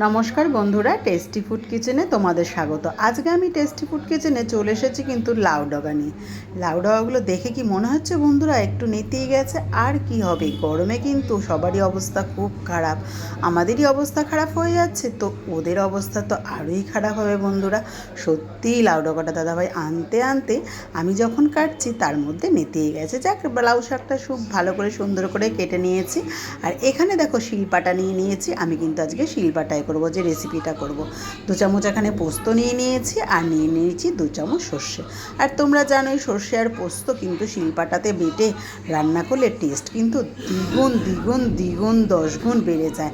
নমস্কার বন্ধুরা, tasty food কিচেনে তোমাদের স্বাগত। আজকে আমি টেস্টি ফুড কিচেনে চলে এসেছি কিন্তু লাউ ডগা নিয়ে। লাউ ডগাগুলো দেখে কি মনে হচ্ছে বন্ধুরা একটু নেতিয়ে গেছে, আর কি হবে, গরমে কিন্তু সবারই অবস্থা খুব খারাপ। আমাদেরই অবস্থা খারাপ হয়ে যাচ্ছে, তো ওদের অবস্থা তো আরোই খারাপ হবে বন্ধুরা। সত্যিই লাউ ডগাটা দাদাভাই আনতে আনতে আমি যখন কাটছি তার মধ্যে নেতিয়ে গেছে। যাক, লাউ শাকটা খুব ভালো করে সুন্দর করে কেটে নিয়েছি। আর এখানে দেখো শিলপাটা নিয়ে নিয়েছি। আমি কিন্তু আজকে শিলপাটায় করব, যে রেসিপিটা করব। 2 চামচ এখানে পোস্ত নিয়ে নিয়েছি, আর নিয়ে নিয়েছি 2 চামচ সর্ষে। আর তোমরা জানোই সর্ষে আর পোস্ত কিন্তু শিলপাটাতে বেটে রান্না করলে টেস্ট কিন্তু দ্বিগুণ দ্বিগুণ দ্বিগুণ 10 গুণ বেড়ে যায়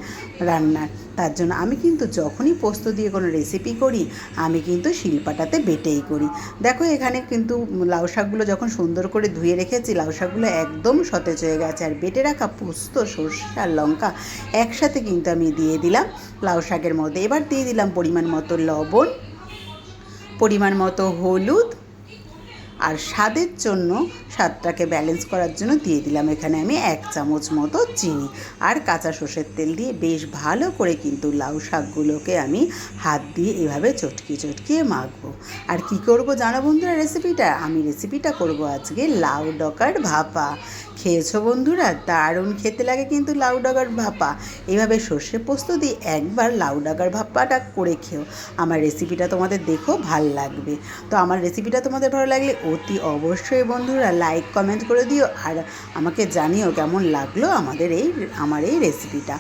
রান্নার। তার জন্য আমি কিন্তু যখনই পোস্ত দিয়ে কোনো রেসিপি করি আমি কিন্তু শিলপাটাতে বেটেই করি। দেখো এখানে কিন্তু লাউ শাকগুলো যখন সুন্দর করে ধুয়ে রেখেছি, লাউ শাকগুলো একদম সতেজ হয়ে গেছে। আর বেটে রাখা পোস্ত, সর্ষে আর লঙ্কা একসাথে কিন্তু আমি দিয়ে দিলাম লাউ শাকের মধ্যে। এবার দিয়ে দিলাম পরিমাণ মতো লবণ, পরিমাণ মতো হলুদ, আর স্বাদের জন্য, স্বাদটাকে ব্যালেন্স করার জন্য দিয়ে দিলাম এখানে আমি 1 চামচ মতো চিনি। আর কাঁচা সর্ষের তেল দিয়ে বেশ ভালো করে কিন্তু লাউ শাকগুলোকে আমি হাত দিয়ে এভাবে চটকিয়ে চটকিয়ে মাখবো। আর কি করব জানো বন্ধুরা, আমি রেসিপিটা করব আজকে লাউ ডগার ভাপা। খেয়েছো বন্ধুরা? দারুণ খেতে লাগে কিন্তু লাউ ডগার ভাপা। এভাবে সর্ষে পোস্ত দিয়ে একবার লাউ ডগার ভাপাটা করে খেও। আমার রেসিপিটা তোমাদের দেখো ভাল লাগবে। তো আমার রেসিপিটা তোমাদের ভালো লাগলে অতি অবশ্যই বন্ধুরা লাইক কমেন্ট করে দিও, আর আমাকে জানিও কেমন লাগলো আমার এই রেসিপিটা।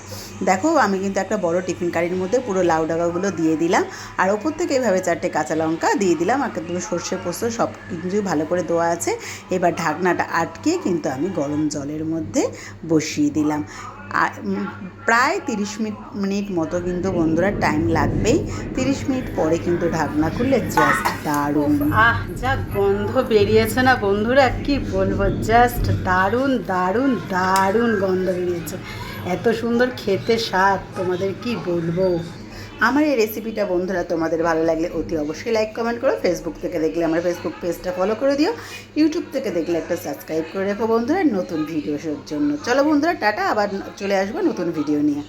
দেখো আমি কিন্তু একটা বড় টিফিন কারির মধ্যে পুরো লাউ ডাগাগুলো দিয়ে দিলাম, আর ওপর থেকে এভাবে 4টে কাঁচা লঙ্কা দিয়ে দিলাম। আর কিন্তু সর্ষে পোস্ত সব কিছু ভালো করে দেওয়া আছে। এবার ঢাকনাটা আটকে কিন্তু আমি গরম জলের মধ্যে বসিয়ে দিলাম। প্রায় 30 মিনিট মতো কিন্তু বন্ধুরা টাইম লাগবেই। 30 মিনিট পরে কিন্তু ঢাকনা খুললে জাস্ট দারুণ, যা গন্ধ বেরিয়েছে না বন্ধুরা, কি বলবো, জাস্ট দারুণ দারুণ দারুণ গন্ধ বেরিয়েছে। এত সুন্দর খেতে স্বাদ, তোমাদের কি বলবো। আমার এই রেসিপিটা বন্ধুরা তোমাদের ভালো লাগলে অতি অবশ্যই লাইক কমেন্ট করো। ফেসবুক থেকে দেখলে আমার ফেসবুক পেজটা ফলো করে দিও। ইউটিউব থেকে দেখলে একটা সাবস্ক্রাইব করে রেখো বন্ধুরা নতুন ভিডিওর জন্য। চলো বন্ধুরা, টাটা, আবার চলে আসবো নতুন ভিডিও নিয়ে।